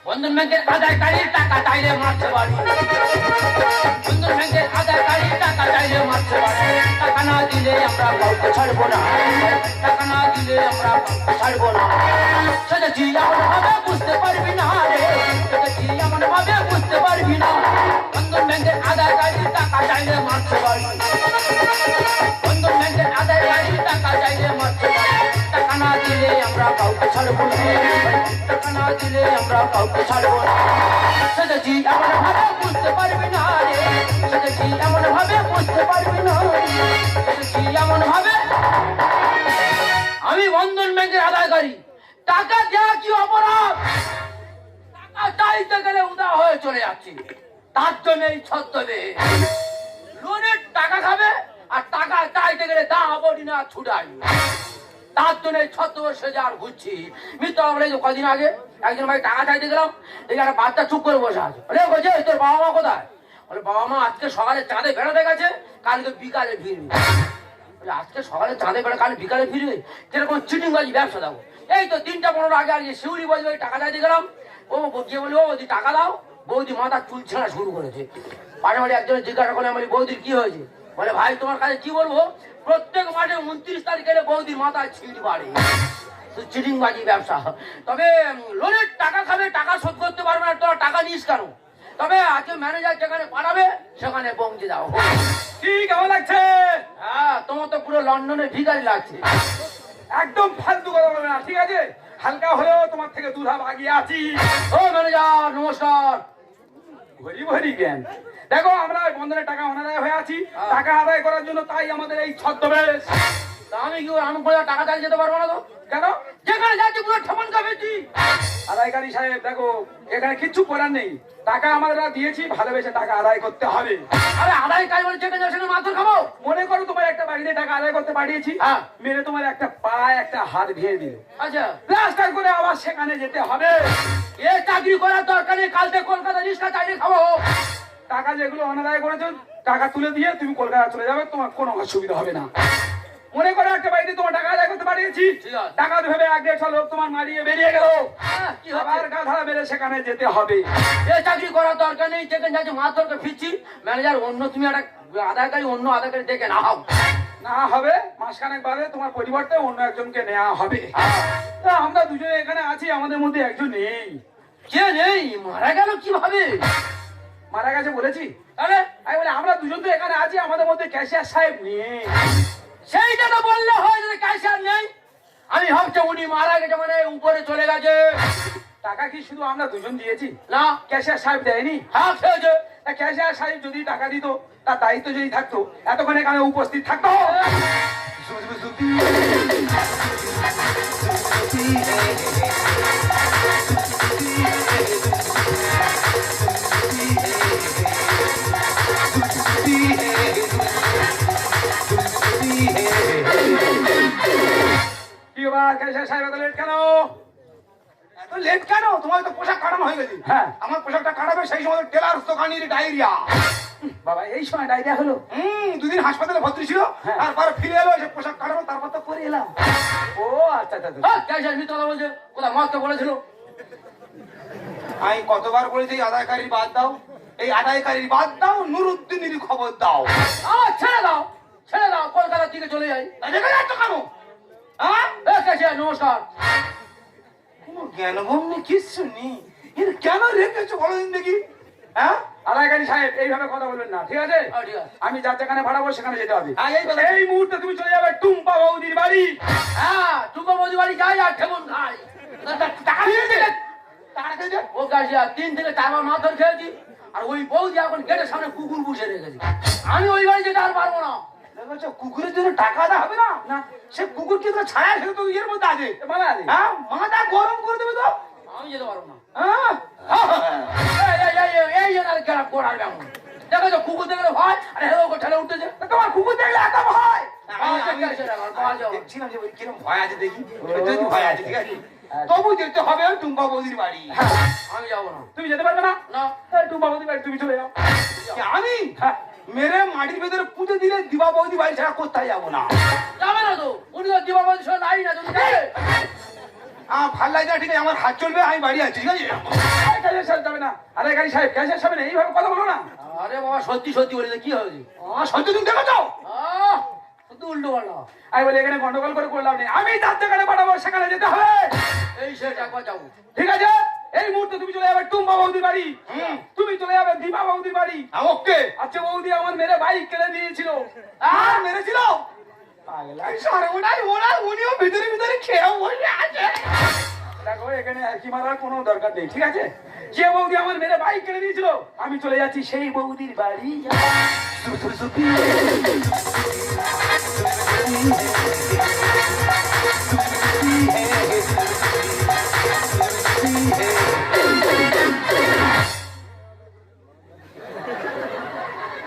বন্ধন ব্যাংকের আদায়কারীর টাকা চাইলে মারছে বাড়ি। বন্ধন ব্যাংকের আদায়কারীর টাকা চাইলে মারছে বাড়ি। টাকা না দিলে আমরা কাউকে ছাড়বো না, টাকা না দিলে আমরা কাউকে ছাড়বো না। সেটাছি এমন ভাবে বুঝতে পারবি না রে, সেটাছি এমন ভাবে বুঝতে পারবি না। বন্ধন ব্যাংকের আদায়কারীর টাকা চাইলে মারছে বাড়ি। বন্ধন ব্যাংকের আদায়কারীর টাকা চাইলে মারছে বাড়ি। টাকা না দিলে আমরা কাউকে ছাড়বো না, টাকা না দিলে আমরা কাউকে ছাড়বো না। সেটাছি এমন ভাবে বুঝতে পারবি না রে, সেটাছি এমন ভাবে বুঝতে পারবি না, সেটাছি এমন ভাবে। আমি বন্ধন ব্যাংকের আদায়কারী, টাকা দেওয়া কি অপরাধ? টাকা চাইতে গেলে উদা হয়ে চলে যাচ্ছে, তার জন্য এই ছদ্মবে লোনের টাকা খাবে আর টাকা চাইতে গেলে দা বডি না ছুটাই, তার জন্য এই ছদ্মবে সেজে আর ঘুরছি। মিত্র আমরা এই কদিন আগে একজন ভাই টাকা চাইতে গেলাম, দেখি একটা বাচ্চা চুপ করে বসে আছে। বলছে তোর বাবা মা কোথায়? বলে বাবা মা আজকে সকালে চাঁদে বেড়াতে গেছে, কালকে বিকালে ফিরবে। আজকে সকালে চাঁদে বেড়া, কাল বিকালে ফিরবে, যেরকম চিটিং বাজি ব্যবসা দেবো। এই তো 3টা 15 আগে আগে শিউরি বাজি টাকা চাইতে গেলাম, ও গিয়ে বলি ও বৌদি টাকা দাও। বৌদি মাথার চুল ছেঁড়া শুরু করেছে। পাশাপাশি একজনের জিজ্ঞাসা করলে আমি বৌদির কি হয়েছে? বলে ভাই তোমার কাছে কি বলবো, প্রত্যেক মাসে 29 তারিখ এলে বৌদির মাথায় ছিঁড় বাড়ে। চিটিং বাজি ব্যবসা। তবে লোনের টাকা খাবে, টাকা শোধ করতে পারবে না, তোরা টাকা নিস কেন? তবে আজকে ম্যানেজার যেখানে পাঠাবে সেখানে পৌঁছে দাও। কি কেমন লাগছে? হ্যাঁ তোমার তো পুরো লন্ডনে ভিখারি লাগছে। একদম ফালতু কথা বলবে না, ঠিক আছে? হালকা হলেও তোমার থেকে দুধাপ আগিয়ে আছি। ও ম্যানেজার নমস্কার। ভরি ভরি জ্ঞান। দেখো আমরা বন্ধনের টাকা অনাদায় হয়ে আছি, টাকা আদায় করার জন্য তাই আমাদের এই ছদ্মবেশ। আমি কি আমি বলে টাকা চাই যেতে পারবো না তো? কেন? যেখানে যাচ্ছি পুরো ঠেমন খাবেছি। আদায়কারী সাহেব দেখো এখানে কিচ্ছু করার নেই, টাকা আমরা দিয়েছি, ভালোবেসে টাকা আদায় করতে হবে। আরে আদায় কাজ বলে যেখানে যাচ্ছি মাথা খাবো। মনে করো তোমার একটা বাড়িতে টাকা আদায় করতে পাঠিয়েছি, মেরে তোমার একটা পা একটা হাত ভেঙে দিল, আচ্ছা প্লাস্টার করে আবার সেখানে যেতে হবে। এ চাকরি করার দরকার নেই, কালকে কলকাতা রিক্সা চাইলে খাবো। টাকা যেগুলো অনাদায় করেছো টাকা তুলে দিয়ে তুমি কলকাতা চলে যাবে, তোমার কোনো অসুবিধা হবে না। মনে করো একটা বাড়িতে তোমার টাকা আদায় করতে পাঠিয়েছি, টাকা ভেবে 1-1.5 লোক তোমার মারিয়ে বেরিয়ে গেল, আবার গাধা মেরে সেখানে যেতে হবে। এ চাকরি করার দরকার নেই, যেখানে যাচ্ছি মাছ ধরতে ফিরছি। ম্যানেজার অন্য তুমি একটা আদায়কারী, অন্য আদায়কারী দেখে নাও। না হবে, মাসখানেক বাদে তোমার পরিবর্তে অন্য একজনকে নেওয়া হবে। তা আমরা দুজনে এখানে আছি, আমাদের মধ্যে একজন নেই। কে নেই? মারা গেল কিভাবে? মারা গেছে বলেছি? তাহলে আমি বলে আমরা দুজন তো এখানে আছি, আমাদের মধ্যে ক্যাশিয়ার সাহেব নেই। সেইটা তো বললে হয় যদি ক্যাশিয়ার নেই। আমি ভাবছি উনি মারা গেছে মানে উপরে চলে গেছে। টাকা কি শুধু আমরা দুজন দিয়েছি? না, ক্যাশিয়ার সাহেব দেয়নি? হ্যাঁ খেয়েছে। ক্যাশিয়ার সাহেব যদি টাকা দিত, তার দায়িত্ব যদি থাকতো, এতক্ষণ এখানে উপস্থিত থাকতো। কি ব্যাপার ক্যাশিয়ার সাহেব এত লেট কেন? এত লেট কেন? তোমার তো পোশাক কাটানো হয়ে গেছে। হ্যাঁ, আমার পোশাকটা কাটাবে সেই সময় টেলার দোকানের ডায়রিয়া। বাবা এই সময় ডায়রিয়া হলো? 2 দিন হাসপাতালে ভর্তি ছিল, তারপর ফিরে এলো, সে পোশাক কাটাবো, তারপর তো পরে এলাম। ও আচ্ছা আচ্ছা। ক্যাশিয়ার মিথ্যা কথা বলছে, কোথায় মাছটা বলেছিল। আমি কতবার বলেছি এই আদায়কারীর বাদ দাও, এই আদায়কারীর বাদ দাও, নুরুদ্দিনের খবর দাও। ছেড়ে দাও, ছেড়ে দাও, কলকাতার দিকে চলে যাই। দেখে যাচ্ছ কেন? হ্যাঁ, ক্যাশিয়ার নমস্কার। কোনো জ্ঞানভঙ্গ নেই, কিচ্ছু নেই, এর কেন রেখেছো বলোদিন দেখি? হ্যাঁ, আদায়কারী সাহেব এইভাবে কথা বলবেন না, ঠিক আছে? ঠিক আছে। আমি যার যেখানে ভাড়াবো সেখানে যেতে হবে। এই এই মুহূর্তে তুমি চলে যাবে টুম্পা বৌদির বাড়ি। হ্যাঁ টুকো বৌদি বাড়ি যাই আর ঠেমন খাই। টাকা দিয়েছে, টাকা দিয়েছে। ও ক্যাশিয়ার 3 থেকে 4 বার মাছ ধরে খেয়েছি, আর ওই বৌদি এখন গেটের সামনে কুকুর বসে রেখেছি। আমি ওই বাড়ি যেতে আর পারবো না। কুকুরের জন্য টাকা দেওয়া হবে না? না, সে কুকুর কি তো ছাড়া সে তো ইয়ের মধ্যে আছে। মানে আছে। হ্যাঁ, মাথা গরম করে দেবে তো। আমি যেতে পারবো না। হ্যাঁ, এই যে গেলাম করার ব্যামন দেখো তো, কুকুর দেখলে ভয় আর হেলো ঠেলে উঠতেছে। তোমার কুকুর দেখলে এত ভয়? দেখছিলাম যে কিরকম ভয় আছে, দেখি ভয় আছে, ঠিক আছে? তবু যেতে হবে ওই টুম্পা বৌদির বাড়ি। আমি যাবো না। তুমি যেতে পারবে না? না, টুম্পা বৌদির বাড়ি তুমি চলে যাও। আমি? হ্যাঁ, মেরে মাটির ভেতরে পুঁতে দিলে দিবা বৌদি বাড়ি ছাড়া কোথায় যাবো না। যাবে না তো, উনি তো দিবাবতী সঙ্গে নাই না তুমি যাবে। ভাল লাগে না, ঠিক আছে আমার হাত চলবে, আমি বাড়ি আছি, ঠিক আছে। ক্যাশিয়ার সাহেব যাবে না। আরে গাড়ি সাহেব, ক্যাশিয়ার সাহেব এইভাবে কথা বলো না। আরে বাবা সত্যি সত্যি বলে কি হয়েছে? সত্যি তুমি দেখো তো। শুধু উল্টো পাল্টা। আমি বলি এখানে গন্ডগোল করে করলাম নেই, আমি যার যেখানে পাঠাবো সেখানে যেতে হবে। এই শেষ একবার যাবো। ঠিক আছে, এই মুহূর্তে তুমি চলে যাবে টুম্বা বৌদির বাড়ি, তুমি চলে যাবে দীপা বৌদির বাড়ি। ওকে। আচ্ছা বৌদি আমার মেরে বাইক কেড়ে দিয়েছিল। মেরেছিল? উনিও ভিতরে ভিতরে খেয়ে বসে আছে। দেখো এখানে কি মারার কোনো দরকার নেই, ঠিক আছে? যে বৌদি আমার মেরে বাইক কেড়ে দিয়েছিল, আমি চলে যাচ্ছি সেই বৌদির বাড়ি।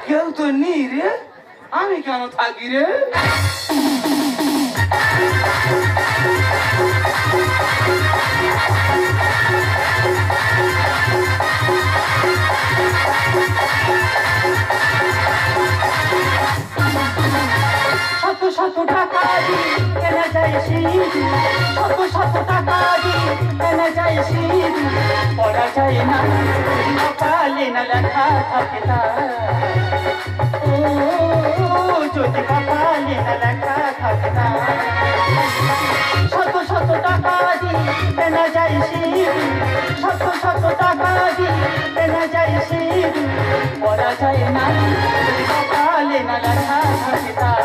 কেউ তো নেই রে, আমি কেন থাকি রে? শত শত টাকা দিয়ে কেনা যায় সিঁদুর, শত শত টাকা দিয়ে কেনা যায় সিঁদুর, পড়া যায় না কপালে না লেখা থাকে তার, ও যদি কপালে না লেখা থাকে তার। শত শত টাকা দিয়ে কেনা যায় সিঁদুর, শত শত টাকা দিয়ে কেনা যায় সিঁদুর, পড়া যায় না যদি কপালে না লেখা থাকে তার,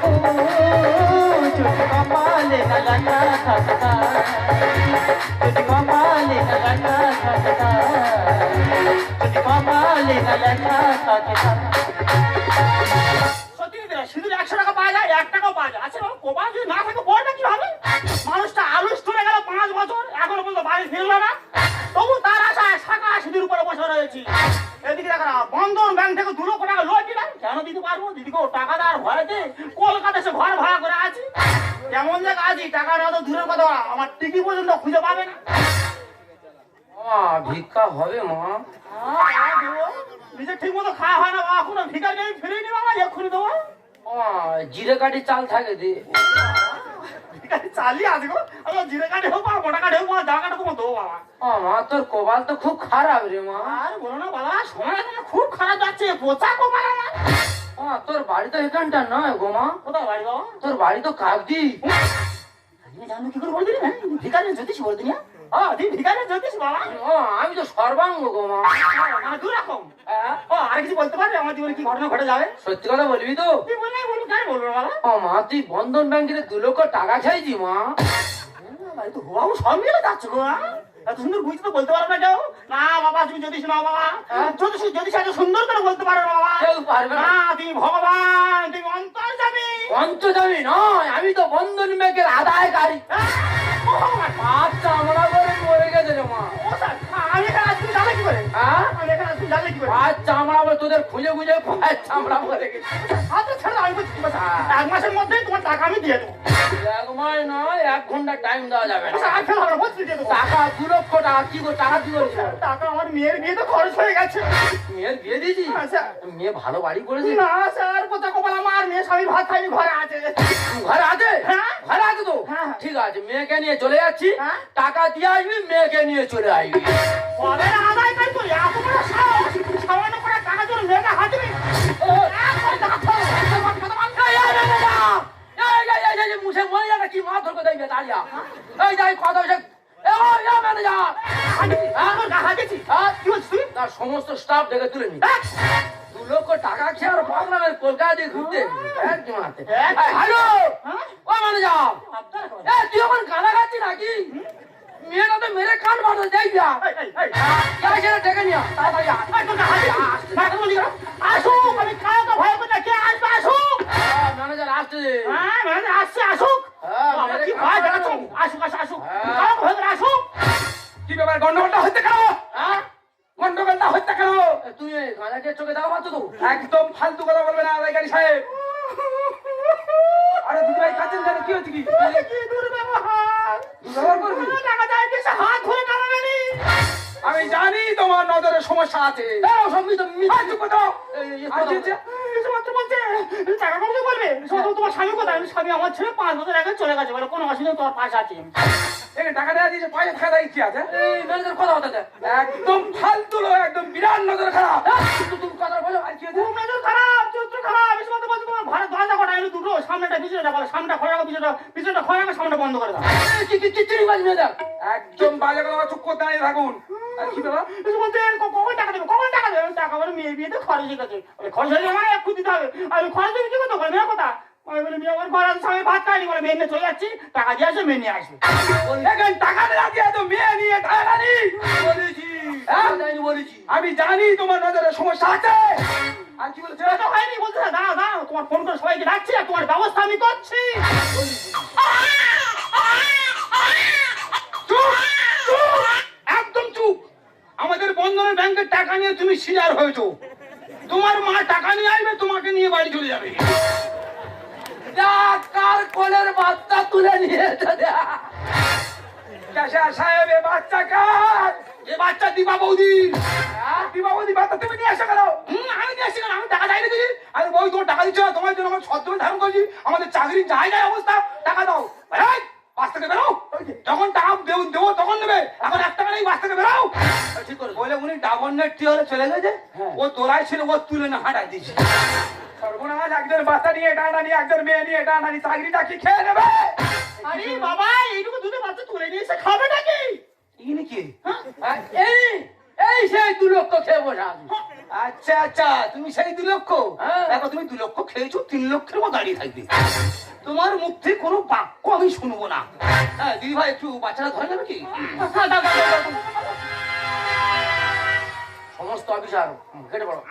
ও যদি কপালে না লেখা থাকে তার, যদি কপালে না লেখা থাকে তার, যদি কপালে না লেখা থাকে তার। সত্যি কথা, সিঁদুর 100 টাকা পাওয়া যায়, 1 টাকাও পাওয়া যায়। আচ্ছা বাবা, কপাল যদি না থাকে বলটা কি হবে? মানুষটা আলুস করে গেল 5 বছর, এখনো পর্যন্ত বাড়ি ফিরলো না, তবু তার আশায় শাখা সিঁদুর উপরে বসে রয়েছি। এদিকে দেখা না, বন্ধন ব্যাংক থেকে 2 লক্ষ টাকা লোন দিলাম, কেন দিতে পারবো? দিদিকে টাকা দেওয়ার ভয়তে কলকাতা এসে ঘর ভাড়া করে আছি। কেমন জায়গা আছি, টাকা নেওয়া তো দূরের কথা, আমার টিকি পর্যন্ত খুঁজে পাবে না। ভিক্ষা হবে মা? নিজে ঠিক মতো খাওয়া হয় না, এখনো ভিকার নেই, ফিরিয়ে নি বাবা, এক্ষুনি দেবো। জিরে কাঠি চাল থাকে দে। চালিয়ে আসবো, জিরে কাঠে হোক আর মোটা কাঠে হোক, জামা কাঠে তোমার দেবো বাবা। মা তোর কপাল তো খুব খারাপ রে মা। আর বলো না বাবা, সময় এখন খুব খারাপ যাচ্ছে, পচা কপাল আমার। তোর বাড়ি তো এখানটা নয় গো মা, কোথায় বাড়ি বাবা? তোর বাড়ি তো কাকদি। আমি জানো কি করে বলে দিলি? হ্যাঁ, ভিকারি জ্যোতিষ বলে দিলি? তুই ভিকারি জ্যোতিষ বাবা? আমি তো সর্বাঙ্গ গো মা। দু রকম। আর কিছু বলতে পারবে আমার জীবনে কি ঘটনা ঘটে যাবে? সত্যি কথা বলবি তো? তুই বললে বলবো, কেন বলবো বাবা? মা তুই বন্ধন ব্যাংকে 2 লক্ষ টাকা চাইছি মা। বাড়ি তো হুবাহু সব মিলে যাচ্ছে গো। এত সুন্দর বুঝতে তো বলতে পারো না কেউ? না বাবা, তুমি জ্যোতিষ নাও বাবা, জ্যোতিষ এত সুন্দর করে বলতে পারো না বাবা। কেউ পারবে না। না, তুমি ভগবান, তুমি অন্তর্যামী। পঞ্চজামি নয়, আমি তো বন্ধন ব্যাংকের আদায়কারী। আচ্ছা আমরা করে মরে গেছে রে মা। আমি এখানে আসছি, জানলে কি করে? হ্যাঁ? আমি এখানে আসছি, জানলে কি করে? আচ্ছা আমরা তোদের খুঁজে খুঁজে পাই, আমরা মরে গেছি। আচ্ছা ছেড়ে দাও, আমি বলছি, ঠিক আছে। 1 মাসের মধ্যেই তোমার টাকা আমি দিয়ে দেবো। 1 মাস নয়, 1 ঘন্টা টাইম দেওয়া যাবে না। আচ্ছা, আর ফেল হবে না, বলছি দিয়ে দেবো। টাকা 2 লক্ষ টাকা কি করে টাকা কি করছি? টাকা আমার মেয়ের বিয়েতে খরচ হয়ে গেছে। মেয়ের বিয়ে দিয়েছি? আচ্ছা। মেয়ে ভালো বাড়ি করেছে? না স্যার, পচা কপাল আমার, মেয়ে স্বামী ভাত খাইনি, ঘরে আছে। ঘরে আছে? হ্যাঁ। ঘরে আছে তো? হ্যাঁ। ঠিক আছে, মেয়েকে নিয়ে চলে যাচ্ছি। হ্যাঁ। টাকা দিয়ে আসবি, মেয়েকে নিয়ে চলে আসবি। কবে আদায় কাজ করি, এত বড় সাহস, সামান্য করে টাকা জন্য মেয়েটা হাতিনি। মুখে মহিলাটা কি মা ধরকে দেয় দাঁড়িয়া? এই যাই কথা বলছে। তার সমস্ত স্টাফ ডেকে তুলে নি। 2 লক্ষ টাকা খেয়ে আর বাংলাদেশ কলকাতা দিয়ে ঘুরতে একদম হাতে। হ্যালো, ও ম্যানেজার, তুই আমার গানা গাচ্ছি নাকি? মেয়েটা তো মেরে কান মারতে যাই দিয়া। ডেকে নিয়া তাড়াতাড়ি আসুক, আমি কাউকে ভয় করি না, কে আসবে আসুক। ম্যানেজার আসছে। হ্যাঁ, মানে আসছে, আসুক। বাবা, কি ভয় দেখাচ্ছ? আসুক, আসুক, কাউকে ভয় করে আসুক। কি ব্যাপার, গন্ডগোলটা হচ্ছে কেন? হ্যাঁ, গন্ডগোলটা হচ্ছে কেন? তুই গাঁজাকে চোখে দাও পাচ্ছ তো? একদম ফালতু কথা বলবে না আদায়কারী সাহেব। আরে দুধ ভাই কাছেন কেন, কি হচ্ছে কি? কি দুর্ব্যবহার! দুর্ব্যবহার করবি? টাকা চাইতে এসে হাত ধরে নামাবেনি। আমি জানি তোমার নজরে সমস্যা আছে। সব মিথ্যা আর চুপ করো। আচ্ছা, আচ্ছা। মাত্র বলছে টাকা কমতে বলবে তোমার স্বামী কোথায়? স্বামী আমার ছেলে 5 বছর আগে চলে গেছে, বলে কোনো অসুবিধা তোমার পাশে আছে। এখানে টাকা দেওয়া দিয়েছে, পয়সা খাওয়া কি আছে? এই ম্যানেজার কথা হতে দেয়। একদম ফালতু লোক, একদম বিরাট নজর খারাপ। তুমি কথা বলো। আর কি হয়েছে? খুব নজর খারাপ, চরিত্র খারাপ। বেশি মাত্র বলছে তোমার ঘরে দরজা কটা এলো দুটো, সামনেটা পিছনেটা, বলে সামনেটা খোলা রাখো, পিছনেটা খোলা রাখো, সামনেটা বন্ধ করে দাও। চিড়ি বাজ মেয়ে দেখ। একদম বাজে কথা, চুপ করে দাঁড়িয়ে থাকুন। আর কি ব্যাপার? বেশি বলছে কখন টাকা দেবে, কখন টাকা দেবে? টাকা বলে মেয়ে বিয়েতে খরচ হয়ে গেছে, খরচ হয়ে যাবে একটু দিতে হবে। আমি খরচ হয়ে কি করতে মেয়ের কথা? আমি বলি মেয়ে আমার ঘর আছে, ভাত খাইনি, বলে মেয়ে নিয়ে চলে যাচ্ছি, টাকা দিয়ে আসবে, মেয়ে নিয়ে আসবে। এখানে টাকা দেওয়া দিয়ে তো মেয়ে নিয়ে টাকা নি বলেছি বলেছি। আমি জানি তোমার নজরে সমস্যা আছে। আর কি বলেছে? তো হয়নি, বলছে দাঁড়া দাঁড়া, তোমার ফোন করে সবাইকে ডাকছি আর তোমার ব্যবস্থা আমি করছি। চুপ, চুপ, একদম চুপ। আমাদের বন্ধনের ব্যাংকের টাকা নিয়ে তুমি সিরিয়ার হয়েছো। তোমার মা টাকা নিয়ে আসবে, তোমাকে নিয়ে বাড়ি চলে যাবে। কার কোলের বাচ্চা তুলে নিয়ে সাহেব, এ বাচ্চা কার? এ বাচ্চা দিবা বৌদি। দিবা বৌদি বাচ্চা তুমি নিয়ে আসো কেন? আমি নিয়ে আসি কেন? আমি টাকা চাইনি দিদি। আরে বৌদি তোমার টাকা দিচ্ছ না, তোমার জন্য আমার ছদ্ম ধারণ করছি। আমাদের চাকরির জায়গায় অবস্থা, টাকা দাও। বাস থেকে বেরো। যখন টাকা দেবো তখন নেবে, এখন 1 টাকা নেই, বাস থেকে বেরো। ঠিক করে বলে উনি ডাবন্নের টিওরে চলে গেছে। ও দোলায় ছিল, ও তুলে না হাঁটাই দিয়েছে। সর্বনাশ, একজন বাচ্চা নিয়ে টানা নিয়ে, একজন মেয়ে নিয়ে টানা নিয়ে, চাকরিটা কি খেয়ে নেবে? আরে বাবা, এইটুকু দুধে বাচ্চা তুলে নিয়ে এসে খাবে নাকি? ইনি কি? এই সেই 2 লক্ষ খেয়ে বসে আছি। আচ্ছা আচ্ছা, তুমি সেই 2 লক্ষ। হ্যাঁ। দেখো তুমি 2 লক্ষ খেয়েছো, 3 লক্ষের মতো দাঁড়িয়ে থাকবে। তোমার মুখ থেকে কোনো বাক্য আমি শুনবো না। হ্যাঁ দিদি ভাই, একটু বাচ্চারা ধরে যাবে কি? সমস্ত অফিসার কেটে পড়ো।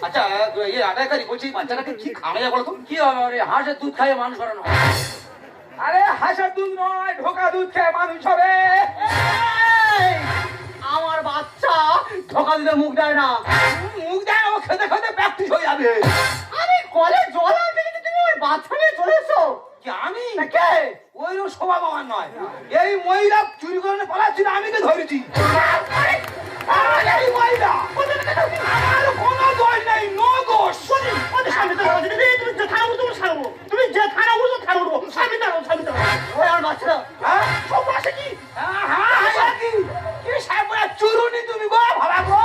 আচ্ছা এই আদায়কারী বলছি, বাচ্চাটাকে কি খাওয়াইয়া বলো তো? কি হবে? আরে হাঁসের দুধ খাইয়ে মানুষ বানানো হয়। আরে হাঁসের দুধ নয়, ঢোকা দুধ খেয়ে মানুষ হবে। আমার বাচ্চা ধোকা দিতে মুখ দেয় না। মুখ দেয়, ও খেতে খেতে প্র্যাকটিস হয়ে যাবে। আরে কলে জল আনতে গেছে, তুমি ওই বাচ্চা নিয়ে চলে এসো। কি আমি? কে? ওই স্বভাব আমার নয়। এই মহিলা চুরি করে পালাচ্ছিল, আমি কে ধরেছি। এই মহিলা আমার কোনো দোষ নেই, নো দোষ। সামনে তো তুমি যে থানা উঠো ছাড়বো, তুমি যে থানা উঠো থানা উঠবো, সামনে তো সামনে তো ওই আমার বাচ্চারা। হ্যাঁ সব আসে কি? কি সাহেব চুরুনি তুমি গো, ভাবা গো।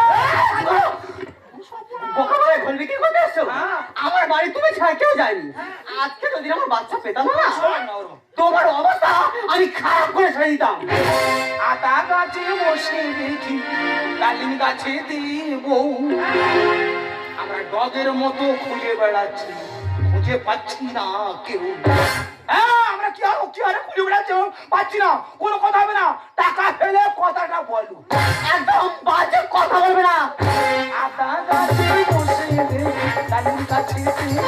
বোকা ভাই ঘর বিক্রি করতে এসছো? হ্যাঁ। আমার বাড়ি তুমি ছাড়া কেউ যায়নি। আজকে যদি আমার বাচ্চা পেতাম না, তোমার অবস্থা আমি খারাপ করে ছেড়ে দিতাম। আতা গাছে বসে দেখি, ডালিম গাছে দিব। আমরা ডগের মতো খুঁজে বেড়াচ্ছি, খুঁজে পাচ্ছি না কেউ। হ্যাঁ, আমরা কি আরে খুঁজে বেড়াচ্ছি, পাচ্ছি না। কোনো কথা হবে না, টাকা ফেলে কথাটা বলো। একদম বাজে কথা বলবে না। আতা গাছে বসে দেখি, ডালিম গাছে দিব।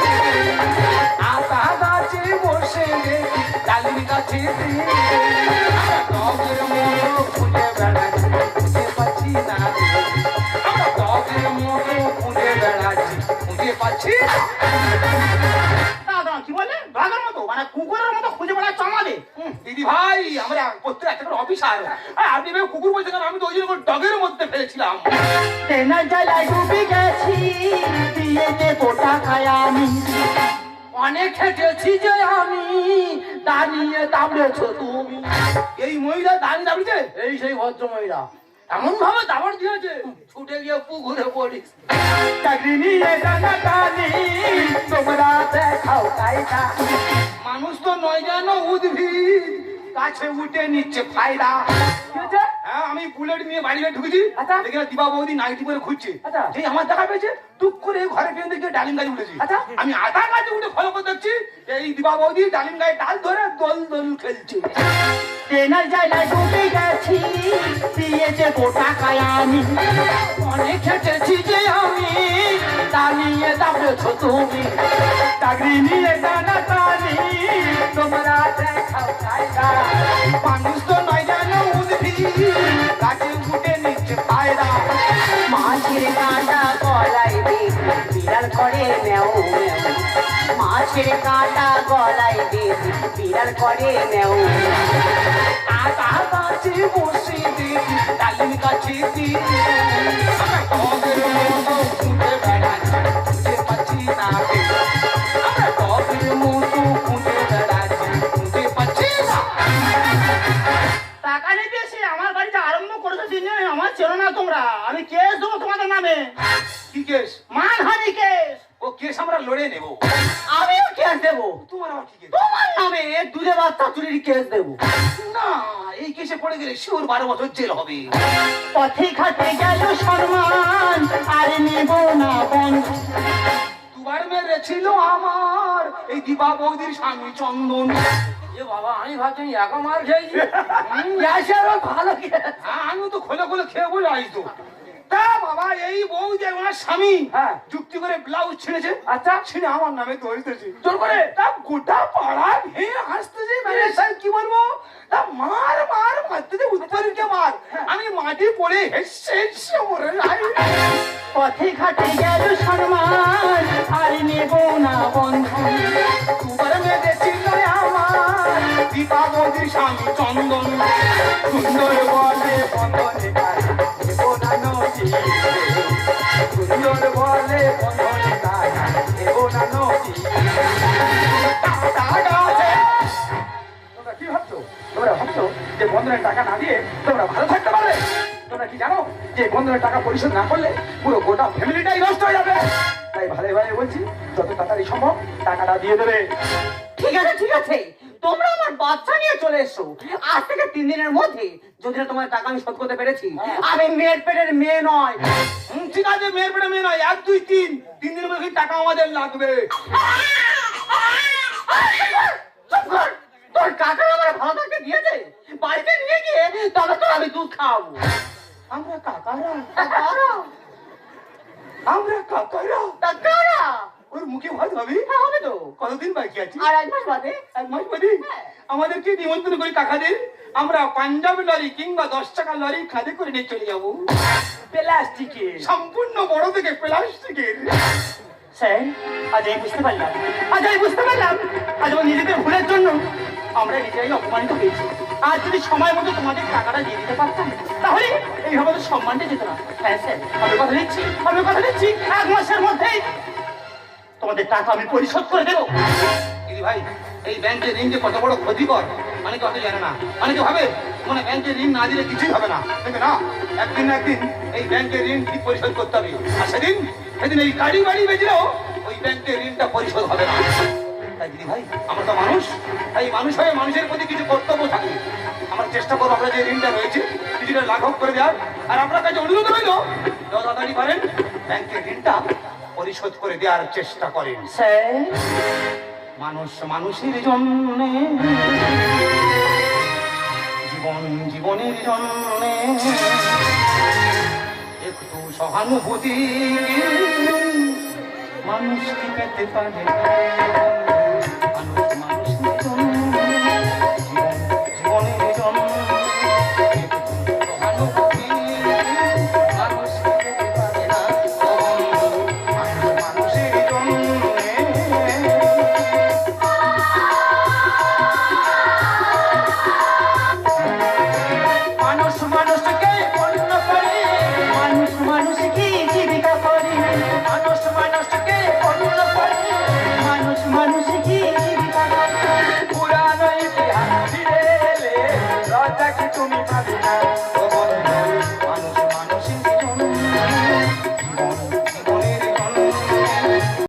আতা গাছে বসে দেখি, ডালিম গাছে দিব। ডগের মতো খুঁজে বেড়াচ্ছি, খুঁজে পাচ্ছি না। আমরা ডগের মতো খুঁজে বেড়াচ্ছি, খুঁজে পাচ্ছি না। দাদা কি বলে? বাঘের মতো মানে কুকুরের মতো খুঁজে বেড়াচ্ছ আমাদের? দিদি ভাই, আমরা প্রত্যেক একটা করে অফিসার। আপনি ভেবে কুকুর বলছেন কেন? আমি তো ওই জন্য ডগের মধ্যে ফেলেছিলাম। ট্রেনের জ্বালায় ডুবে গেছি, দিয়ে দেবো টাকায় আমি। অনেক খেটেছি যে আমি, দাঁড়িয়ে দাবড়েছো তুমি। এই মহিলা দাঁড়িয়ে দাঁড়িয়েছে। এই সেই ভদ্র মহিলা এমন ভাবে দাবড় দিয়েছে, ছুটে গিয়ে পুকুরে পড়িস। চাকরি নিয়ে টানাটানি, তোমরা দেখাও কায়দা। মানুষ তো নয় যেন উদ্ভিদ, কাছে উঠে নিচ্ছে ফায়দা। হ্যাঁ, আমি বুলেট নিয়ে বাড়ি ঢুকেছি। আচ্ছা। দেখি না দিবা বৌদি নাইটি করে খুঁজছে। আচ্ছা। যেই আমার দেখা পেয়েছে, টুক করে ঘরে ফেলে দেখে ডালিম গাছে উঠেছি। আচ্ছা। আমি আধা গাছে উঠে ফলো করে দেখছি, এই দিবা বৌদি ডালিম গায়ে ডাল ধরে দোল দোল খেলছে। ট্রেনের জ্বালায় ডুবে গেছি, দিয়ে দেবো টাকায় আমি। অনেক খেটেছি যে আমি, দাঁড়িয়ে দাবড়েছো তুমি। চাকরি নিয়ে টানাটানি, তোমরা দেখাও কায়দা। মানুষ তো নয় যেন উদ্ভিদ, কাছে উঠে নিচ্ছে ফায়দা। মাছের কাঁটা গলায় দেখি, বিড়াল করে ম্যাও ম্যাও। মাছ গাছের কাঁটা গলায় বেশি বিড়াল করে নেও কাটা গাছে বসে দেখি ডালিম গাছে দিয়ে আমরা টবের মতো খুঁজে বেড়াচ্ছি খুঁজে পাচ্ছি না আমরা টবের মতো খুঁজে বেড়াচ্ছি খুঁজে পাচ্ছি না। টাকা নিতে এসে আমার বাড়িতে আরম্ভ করেছো দিন আমার চেনো না তোমরা, আমি কেস দেবো তোমাদের নামে, কি কেস? মানহানি কেস। ও কেস আমরা লড়ে নেবো। আমিও কেস দেবো তোমার আবার কি কেস? তোমার নামে দুধে বাচ্চা চুরির কেস দেবো না, এই কেসে পড়ে গেলে শিওর 12 বছর জেল হবে। পথে ঘাটে গেল সম্মান আর নেব না বন্ধ দুবার মেরেছিল আমার এই দীপা বৌদির স্বামী চন্দন। এ বাবা, আমি ভাবছি একা মার খেয়েছি, গ্যাসেরও ভালো খেয়ে। হ্যাঁ, আমিও তো খোলে খোলে খেয়ে বলে আইতো। তা বাবা, এই বৌদি আর ওনার স্বামী হ্যাঁ। যুক্তি করে ব্লাউজ ছিঁড়েছে। আচ্ছা। ছিঁড়ে আমার নামে ধরতেছে জোর করে? তা গোটা পাড়া ভেঙে হাসতেছে। ম্যানেজার সাহেব কি বলবো, তা মার মার মারতেছে, উত্তরকে মার। আমি মাটি পড়ে হেসে হেসে মরে যাই। পথে ঘাটে গেল সম্মান আর নেব না বন্ধু দুবার মেরেছিল আমার দীপা বৌদির স্বামী চন্দন। সুন্দর বলে বন্ধনে কাজ দেবো না নদী, সুন্দর বলে বন্ধনে কাজ দেবো না নদী। তোমরা কি ভাবছো? তোমরা ভাবছো যে বন্ধনের টাকা না দিয়ে তোমরা ভালো থাকতে পারবে? তোমরা কি জানো যে বন্ধনের টাকা পরিশোধ না করলে পুরো গোটা ফ্যামিলিটাই নষ্ট হয়ে যাবে? তাই ভালো ভালো বলছি, যত তাড়াতাড়ি সম্ভব টাকাটা দিয়ে দেবে। ঠিক আছে তোমরা আমার বাচ্চা নিয়ে চলে এসো। আজ থেকে 3 দিনের মধ্যে যদি না তোমার টাকা আমি শোধ করতে পেরেছি, আমি মেয়ের পেটের মেয়ে নয়। ঠিক আছে, মেয়ের পেটে মেয়ে নয়, 1 2 3 3 দিনের মধ্যে টাকা আমাদের লাগবে। চুপ কর, তোর কাকা আমার ভালো থাকতে দিয়েছে, বাড়িতে নিয়ে গিয়ে তবে তোর আমি দুধ খাওয়াবো। আমরা কাকারা, কাকারা আমরা কাকারা। কাকারা ওর মুখে ভাত ভাবি। হ্যাঁ, হবে তো। কতদিন বাকি আছে? আর 1 মাস বাদে। 1 মাস বাদে আমাদেরকে নিমন্ত্রণ করে কাকাদের আমরা পাঞ্জাব লরি কিংবা 10 টাকা লরি খাদে করে নিয়ে চলে যাবো। প্লাস্টিকে সম্পূর্ণ বড় থেকে প্লাস্টিকের। স্যার, আজ আমি বুঝতে পারলাম, আজ আমার নিজেদের ভুলের জন্য আমরা নিজেরাই অপমানিত হয়েছি। আজ যদি সময় মতো তোমাদের টাকাটা দিয়ে দিতে পারতাম, তাহলে এইভাবে তো সম্মানটা যেত না। হ্যাঁ স্যার, আমি কথা দিচ্ছি 1 মাসের মধ্যেই তোমাদের টাকা আমি পরিশোধ করে দেবো। দিদি ভাই, এই ব্যাংকের ঋণ যে কত বড় ক্ষতিকর অনেকে অত জানে না। অনেকে ভাবে মানে ব্যাংকের ঋণ না দিলে কিছুই হবে না, কিন্তু না, একদিন না একদিন এই ব্যাংকের ঋণ ঠিক পরিশোধ করতে হবে। আর সেদিন এই গাড়ি বাড়ি বেচলেও ওই ব্যাংকের ঋণটা পরিশোধ হবে না। তাই দিদি ভাই, আমরা তো মানুষ, এই মানুষ হয়ে মানুষের প্রতি কিছু কর্তব্য থাকে। আমরা চেষ্টা করবো আমরা যে ঋণটা রয়েছে কিছুটা লাঘব করে দেওয়ার। আর আপনার কাছে অনুরোধ রইল, যত তাড়াতাড়ি পারেন ব্যাংকের ঋণটা পরিশোধ করে দেওয়ার চেষ্টা করেন। স্যার, মানুষ মানুষের জন্য, জীবন জীবনের জন্য একটু সহানুভূতি মানুষ কি পেতে পারে।